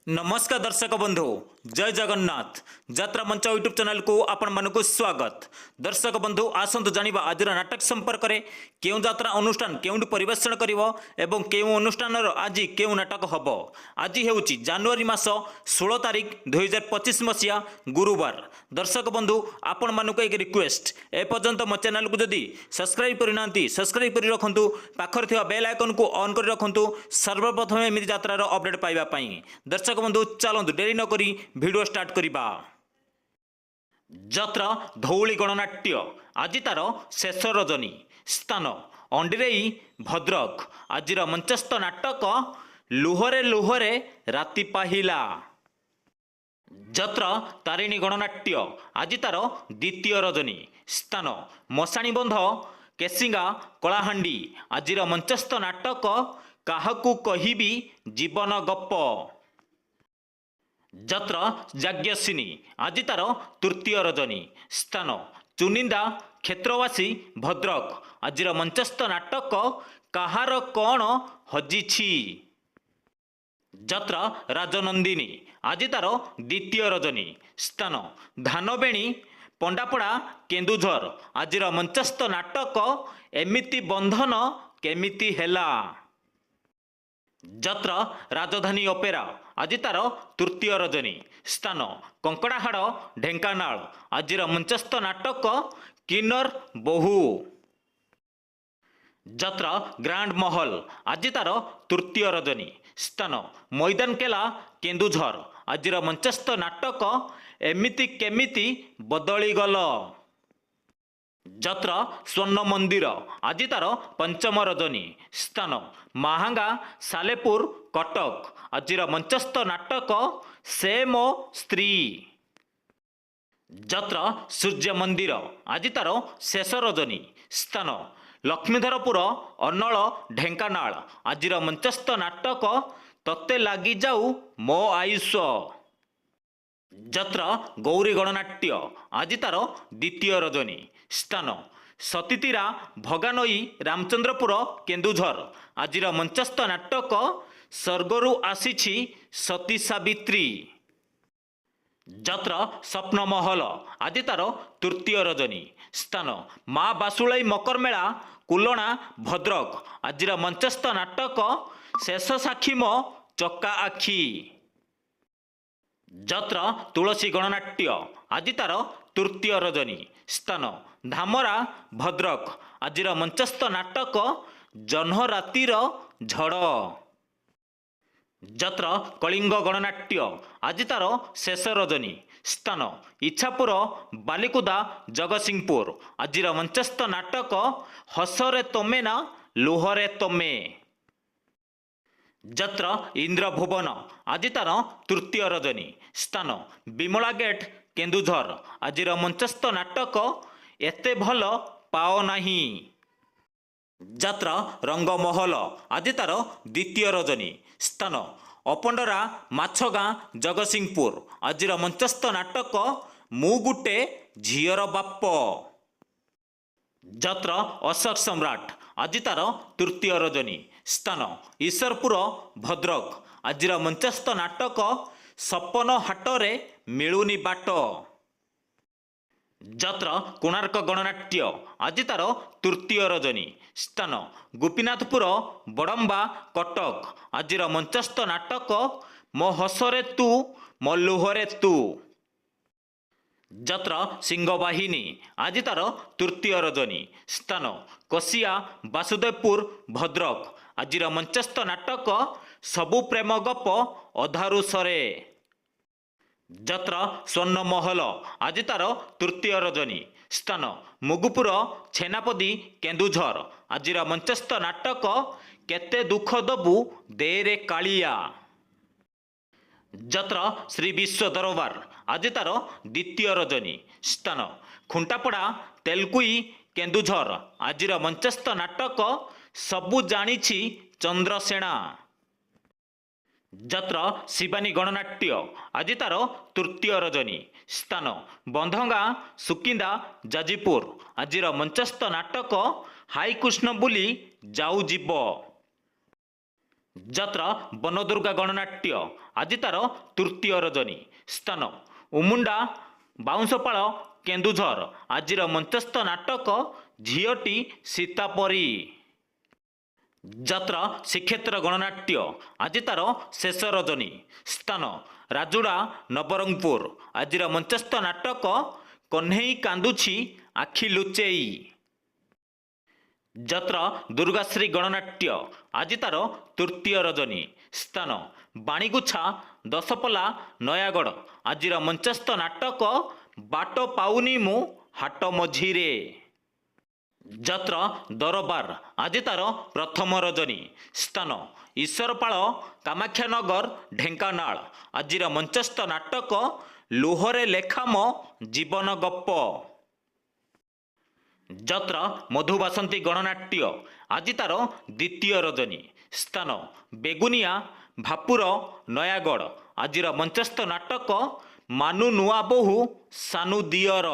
नमस्कार दर्शक बंधु जय जगन्नाथ यात्रा मंच यूट्यूब चैनल को आपण मानक स्वागत। दर्शक बंधु आसंतु जानिबा आजिर नाटक संपर्क में केउ यात्रा अनुष्ठान केउंठी परिवेषण करिवो एवं केउ अनुष्ठान आज केउ नाटक हबो। आज हेउची जनवरी मास 16 तारिख 2025 मसीहा गुरुवार। दर्शक बंधु आपण मानक एक रिक्वेस्ट ए पर्यंत मो चैनल को जदि सब्सक्राइब करिनांती सब्सक्राइब करि रखंतु पाखर थिबा बेल आइकन को ऑन करि रखंतु सर्वप्रथम एमिति यात्रार अपडेट पाइबा पई। दर्शक बंधु चलतु डेरी नकरी भिडियो स्टार्ट करिबा। यात्रा धौली गणनाट्य आज तार शेष रजनी स्थान अंडिरेई भद्रक। आजिर मंचस्थ नाटक लुहरे लुहरे राति पाहिला। यात्रा तारिणी गणनाट्य आज तार द्वितीय रजनी स्थान मशाणी बंध केसिंगा कलाहांडी। आजिर मंचस्थ नाटक काहाकू कहिबी जीवन गप। यात्रा याज्ञसिनी आज तार तृतीय रजनी स्थान चुनिंदा क्षेत्रवासी भद्रक। आजिर मंचस्थ नाटक काहार कौन हजिछि। यात्रा राजनंदिनी आज तार द्वितीय रजनी स्थान धानबेणी पंडापड़ा केन्दुझर। आजिर मंचस्थ नाटक एमिति बंधन केमिति हेला। यात्रा राजधानी अपेरा आज तार तृतीय रजनी स्थान कंकड़ाहाड़ ढेंकानाल। आजिर मंचस्थ नाटक किन्नर बहु। यात्रा ग्रांड महल आज तार तृतीय रजनी स्थान मैदान केला केन्दुझर। आजिर मंचस्थ नाटक एमिति केमिति बदली गल। यात्रा स्वर्ण मंदिर आज तार पंचम रजनी स्थान महांगा सालेपुर कटक। आजिर मंचस्थ नाटक से मो स्त्री। यात्रा सूर्य मंदिर आज तार शेष रजनी स्थान लक्ष्मीधरपुर अन्नल ढेंकानाल। आजिर मंचस्थ नाटक तत्ते लागी जाऊ मो आयुष। यात्रा गौरी गणनाट्य आज तार द्वितीय रजनी स्थान सतीतीरा भगानई रामचंद्रपुर केन्दुझर। आजिर मंचस्थ नाटक स्वर्गरु आसीछि सती सावित्री। यात्रा स्वप्न महल आज तार तृतीय रजनी स्थान माँ बासुलाई मकर मेला कुलणा भद्रक। आजिर मंचस्थ नाटक शेष साक्षी मो चक्का आखी। यात्रा तुलसी गणनाट्य आज तार तृतीय रजनी स्थान धामरा भद्रक। आजिर मंचस्थ नाटक जह्न रातिर झड़। यात्रा कलिंग गणनाट्य आज तार शेष रजनी स्थान इच्छापुर बालिकुदा जगतसिंहपुर। आजिर मंचस्थ नाटक हसरे तमे ना लुहरे तमे। यात्रा इंद्रभुवन आज तार तृतीय रजनी स्थान विमला गेट केन्दुझर। आजिर मंचस्थ नाटक एते भल पाओ नाही। यात्रा रंगमहल आज तार द्वितीय रजनी स्थान अपंडरा माछगाँ जगतसिंहपुर। आजिर मंचस्थ नाटक मु गुटे झीयर बाप। यात्रा अशोक सम्राट आज तार तृतीय रजनी स्थान ईश्वरपुर भद्रक। आजिर मंचस्थ नाटक सपन हाटरे मिलुनी बाट। यात्रा कोणार्क गणनाट्य आज तार तृतीय रजनी स्थान गोपीनाथपुर बड़म्बा कटक। आजिर मंचस्थ नाटक मो हसरे तू मो लुहरे तू। यात्रा सिंहवाहिनी आज तार तृतीय रजनी स्थान कसिया वासुदेवपुर भद्रक। आजिर मंचस्थ नाटक सबु प्रेम गप अधारु सरे। यात्रा स्वर्ण महल आज तार तृतीय रजनी स्थान मुगुपुर छेनापदी केन्दुझर। आजिर मंचस्थ नाटक केते दुख दबु देरे कालिया। यात्रा श्री विश्व दरबार आज तार द्वितीय रजनी स्थान खुंटापड़ा तेलकुई केन्दुझर। आजिर मंचस्थ नाटक सबु जानिछि चंद्रसेना। यात्रा शिवानी गणनाट्य आज तार तृतीय रजनी स्थान बंधंगा सुकिंदा जाजीपुर। आजिर मंचस्थ नाटक हाई कृष्ण बुली जाऊ जीव। ଯାତ୍ରା ବନଦୁର୍ଗା ଗଣନାଟ୍ୟ ଆଜି ତାର ତୃତୀୟ ରଜନୀ। ସ୍ଥାନ ଉମୁଣ୍ଡା ବାଉଁଶପାଳ କେନ୍ଦୁଝର। ଆଜିର ମଞ୍ଚସ୍ଥ ନାଟକ ଝିଅଟି ସୀତାପରି। ଯାତ୍ରା ଶ୍ରୀକ୍ଷେତ୍ର ଗଣନାଟ୍ୟ ଆଜି ତାର ଶେଷ ରଜନୀ। ସ୍ଥାନ ରାଜୁଡ଼ା ନବରଙ୍ଗପୁର। ଆଜିର ମଞ୍ଚସ୍ଥ ନାଟକ କହ୍ନେଇ କାନ୍ଦୁଛି ଆଖି ଲୁଚେଇ। ଯାତ୍ରା ଦୁର୍ଗାଶ୍ରୀ ଗଣନାଟ୍ୟ ଆଜି ତାର ତୃତୀୟ ରଜନୀ। ସ୍ଥାନ ବାଣୀଗୁଚ୍ଛା ଦଶପଲ୍ଲା ନୟାଗଡ଼। ଆଜିର ମଞ୍ଚସ୍ଥ ନାଟକ ବାଟ ପାଉନି ମୁଁ ହାଟ ମଝିରେ। ଯାତ୍ରା ଦରବାର ଆଜି ତାର ପ୍ରଥମ ରଜନୀ। ସ୍ଥାନ ଈଶ୍ୱରପାଳ କାମାକ୍ଷାନଗର ଢେଙ୍କାନାଳ। ଆଜିର ମଞ୍ଚସ୍ଥ ନାଟକ ଲୁହରେ ଲେଖା ମୋ ଜୀବନ ଗପ। ଯାତ୍ରା ମଧୁବାସନ୍ତୀ ଗଣନାଟ୍ୟ ଆଜି ତାର ଦ୍ୱିତୀୟ ରଜନୀ। ସ୍ଥାନ ବେଗୁନିଆ ଭାପୁର ନୟାଗଡ଼। ଆଜିର ମଞ୍ଚସ୍ଥ ନାଟକ ମାନୁ ନୂଆ ବୋହୂ ସାନୁ ଦିଅର।